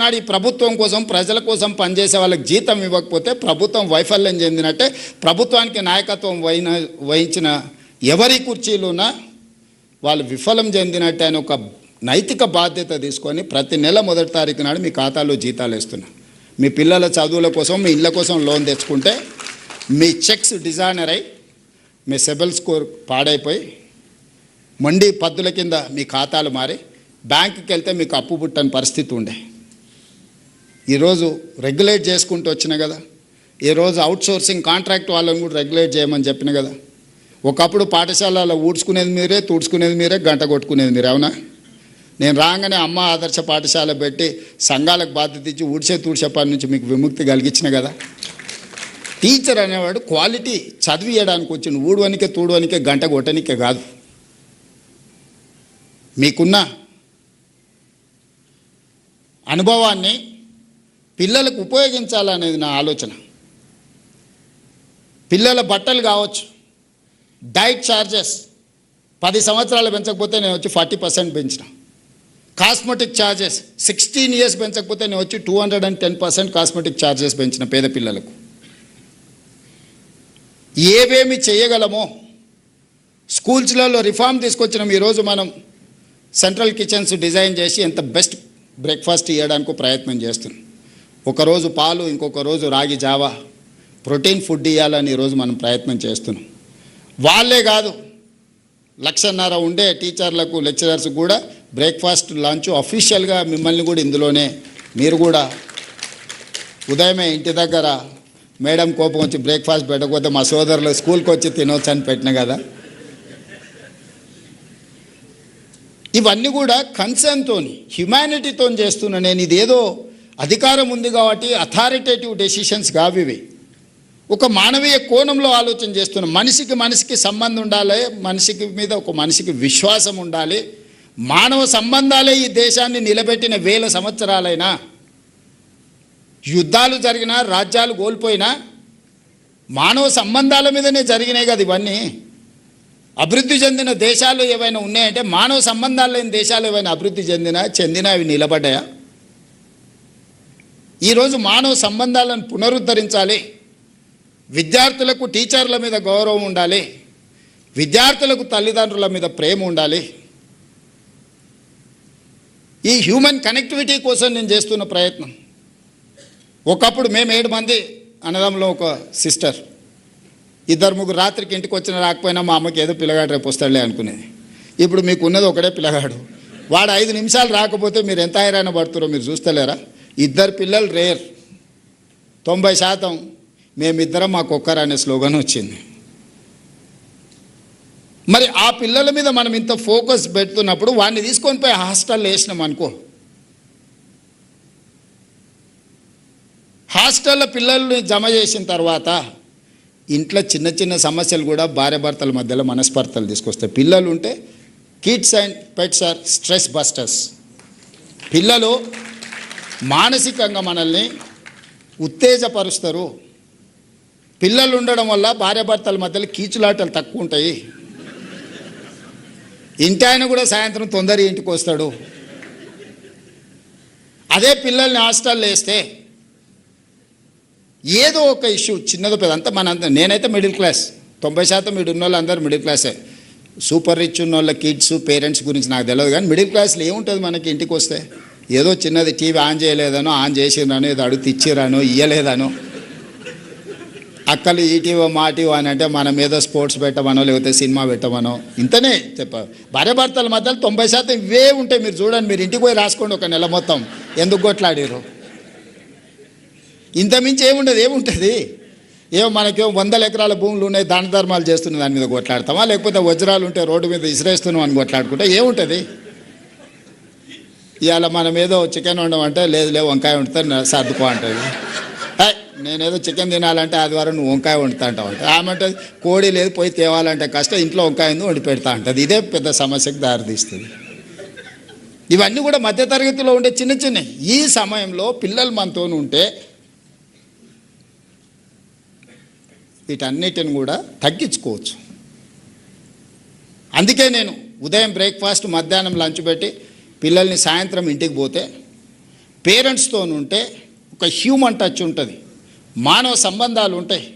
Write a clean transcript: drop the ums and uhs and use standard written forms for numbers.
నాడు ఈ ప్రభుత్వం కోసం ప్రజల కోసం పనిచేసే వాళ్ళకి జీతం ఇవ్వకపోతే ప్రభుత్వం వైఫల్యం చెందినట్టే. ప్రభుత్వానికి నాయకత్వం వహించిన ఎవరి కుర్చీలున్నా వాళ్ళు విఫలం చెందినట్టే అని ఒక నైతిక బాధ్యత తీసుకొని ప్రతి నెల 1వ తారీఖు నాడు మీ ఖాతాలో జీతాలు వేస్తున్నా. మీ పిల్లల చదువుల కోసం మీ ఇళ్ళ కోసం లోన్ తెచ్చుకుంటే మీ చెక్స్ డిజాయినర్ అయి మీ సిబిల్ స్కోర్ పాడైపోయి మండి పద్దుల కింద మీ ఖాతాలు మారి బ్యాంకుకి వెళ్తే మీకు అప్పు పుట్టని పరిస్థితి ఉండే. ఈరోజు రెగ్యులేట్ చేసుకుంటూ వచ్చిన కదా. ఈరోజు అవుట్సోర్సింగ్ కాంట్రాక్ట్ వాళ్ళని కూడా రెగ్యులేట్ చేయమని చెప్పిన కదా. ఒకప్పుడు పాఠశాలలో ఊడ్చుకునేది మీరే, తుడుచుకునేది మీరే, గంట కొట్టుకునేది మీరే. అవునా? నేను రాగానే అమ్మ ఆదర్శ పాఠశాల పెట్టి సంఘాలకు బాధ్యత ఇచ్చి ఊడ్చే తుడిచే పని నుంచి మీకు విముక్తి కలిగించిన కదా. టీచర్ అనేవాడు క్వాలిటీ చదివియడానికి వచ్చిన ఊడవనికే తూడవనికే గంట కొట్టనికే కాదు. మీకున్న అనుభవాన్ని పిల్లలకు ఉపయోగించాలనేది నా ఆలోచన. పిల్లల బట్టలు కావచ్చు, డైట్ ఛార్జెస్ 10 సంవత్సరాలు పెంచకపోతే నేను వచ్చి 40% పెంచిన. కాస్మెటిక్ ఛార్జెస్ 16 ఇయర్స్ పెంచకపోతే నేను వచ్చి 210% కాస్మెటిక్ ఛార్జెస్ పెంచిన పేద పిల్లలకు. ఏవేమి చేయగలమో స్కూల్స్లలో రిఫార్మ్ తీసుకొచ్చినాం. ఈరోజు మనం సెంట్రల్ కిచెన్స్ డిజైన్ చేసి ఎంత బెస్ట్ బ్రేక్ఫాస్ట్ ఇవ్వడానికి ప్రయత్నం చేస్తున్నాం. ఒకరోజు పాలు, ఇంకొక రోజు రాగి జావా, ప్రోటీన్ ఫుడ్ ఇవ్వాలని ఈరోజు మనం ప్రయత్నం చేస్తున్నాం. వాళ్ళే కాదు, 1.5 లక్ష ఉండే టీచర్లకు, లెక్చరర్స్ కూడా బ్రేక్ఫాస్ట్ లంచ్ అఫీషియల్గా మిమ్మల్ని కూడా ఇందులోనే మీరు కూడా ఉదయమే ఇంటి దగ్గర మేడం కోపం వచ్చి బ్రేక్ఫాస్ట్ పెట్టకపోతే మా సోదరులు స్కూల్కి వచ్చి తినవచ్చు అని పెట్టిన కదా. ఇవన్నీ కూడా కన్సర్న్తో, హ్యుమానిటీతో చేస్తున్నా నేను. ఇదేదో అధికారం ఉంది కాబట్టి అథారిటేటివ్ డెసిషన్స్ కావు ఇవి. ఒక మానవీయ కోణంలో ఆలోచన చేస్తున్నాం. మనిషికి సంబంధం ఉండాలి, మనిషికి మీద ఒక మనిషికి విశ్వాసం ఉండాలి. మానవ సంబంధాలే ఈ దేశాన్ని నిలబెట్టిన 1000 సంవత్సరాలైనా. యుద్ధాలు జరిగినా, రాజ్యాలు కోల్పోయినా మానవ సంబంధాల మీదనే జరిగినాయి కదా ఇవన్నీ. అభివృద్ధి చెందిన దేశాలు ఏవైనా ఉన్నాయంటే మానవ సంబంధాలు లేని దేశాలు ఏవైనా అభివృద్ధి చెందినా అవి నిలబడ్డాయా? ఈరోజు మానవ సంబంధాలను పునరుద్ధరించాలి. విద్యార్థులకు టీచర్ల మీద గౌరవం ఉండాలి, విద్యార్థులకు తల్లిదండ్రుల మీద ప్రేమ ఉండాలి. ఈ హ్యూమన్ కనెక్టివిటీ కోసం నేను చేస్తున్న ప్రయత్నం. ఒకప్పుడు మేము 7 మంది అన్నదమ్ములో ఒక సిస్టర్, 2-3 రాత్రికి ఇంటికి వచ్చిన రాకపోయినా మా అమ్మకి ఏదో పిల్లగాడు రేపు వస్తాడులే అనుకునేది. ఇప్పుడు మీకు ఉన్నది ఒకడే పిల్లగాడు. వాడు 5 నిమిషాలు రాకపోతే మీరు ఎంత హైరాణ పడుతున్నారో మీరు చూస్తలేరా? 2 పిల్లలు రేర్. 90% మేమిద్దరం మాకొక్కరు అనే స్లోగన్ వచ్చింది. మరి ఆ పిల్లల మీద మనం ఇంత ఫోకస్ పెడుతున్నప్పుడు వాడిని తీసుకొని పోయి హాస్టల్లో వేసినాం అనుకో. హాస్టల్లో పిల్లల్ని జమ చేసిన తర్వాత ఇంట్లో చిన్న చిన్న సమస్యలు కూడా భార్యాభర్తల మధ్యలో మనస్పర్ధలు తీసుకొస్తాయి. పిల్లలు ఉంటే kids and pets are stress busters. పిల్లలు మానసికంగా మనల్ని ఉత్తేజపరుస్తారు. పిల్లలు ఉండడం వల్ల భార్యాభర్తల మధ్యలో కీచులాటలు తక్కువ ఉంటాయి. ఇంటి ఆయన కూడా సాయంత్రం తొందరగా ఇంటికి వస్తాడు. అదే పిల్లల్ని హాస్టల్లో వేస్తే ఏదో ఒక ఇష్యూ చిన్నదో పెద్ద అంతా నేనైతే మిడిల్ క్లాస్, 90% మీరు ఉన్న వాళ్ళు అందరూ మిడిల్ క్లాసే. సూపర్ రిచ్ ఉన్న వాళ్ళ కిడ్స్ పేరెంట్స్ గురించి నాకు తెలియదు, కానీ మిడిల్ క్లాస్లో ఏముంటుంది మనకి? ఇంటికి వస్తే ఏదో చిన్నది టీవీ ఆన్ చేయలేదనో, ఆన్ చేసిరానో, ఏదో అడుగు ఇచ్చిరానో, ఇయ్యలేదనో, అక్కలు ఈటీవో మాటీవో అని అంటే మనం ఏదో స్పోర్ట్స్ పెట్టమనో లేకపోతే సినిమా పెట్టమనో ఇంతనే చెప్ప. భార్యాభర్తల మధ్యలో 90% ఇవే ఉంటాయి. మీరు చూడండి, మీరు ఇంటికి పోయి రాసుకోండి ఒక నెల మొత్తం ఎందుకు కొట్లాడారు. ఇంతమించి ఏముంటుంది? ఏమో మనకేమో 100 ఎకరాల భూములు ఉన్నాయి, దాన ధర్మాలు చేస్తున్న దాని మీద కొట్లాడతామా, లేకపోతే వజ్రాలు ఉంటే రోడ్డు మీద ఇసిరేస్తున్నాం అని కొట్లాడుకుంటే ఏముంటుంది? ఇవాళ మనం ఏదో చికెన్ వండమంటే లేదు వంకాయ వండుతా సర్దుకో అంటుంది. నేనేదో చికెన్ తినాలంటే ఆదివారం నువ్వు వంకాయ వండుతా అంటావు. ఆమె అంటే కోడి లేదు పోయి తేవాలంటే కష్టం, ఇంట్లో వంకాయ వండి పెడతా అంటుంది. ఇదే పెద్ద సమస్యకు దారితీస్తుంది. ఇవన్నీ కూడా మధ్యతరగతిలో ఉండే చిన్న ఈ సమయంలో పిల్లలు మనతో ఉంటే వీటన్నిటిని కూడా తగ్గించుకోవచ్చు. అందుకే నేను ఉదయం బ్రేక్ఫాస్ట్, మధ్యాహ్నం లంచ్ పెట్టి పిల్లల్ని సాయంత్రం ఇంటికి పోతే పేరెంట్స్తో ఉంటే ఒక హ్యూమన్ టచ్ ఉంటుంది, మానవ సంబంధాలు ఉంటాయి.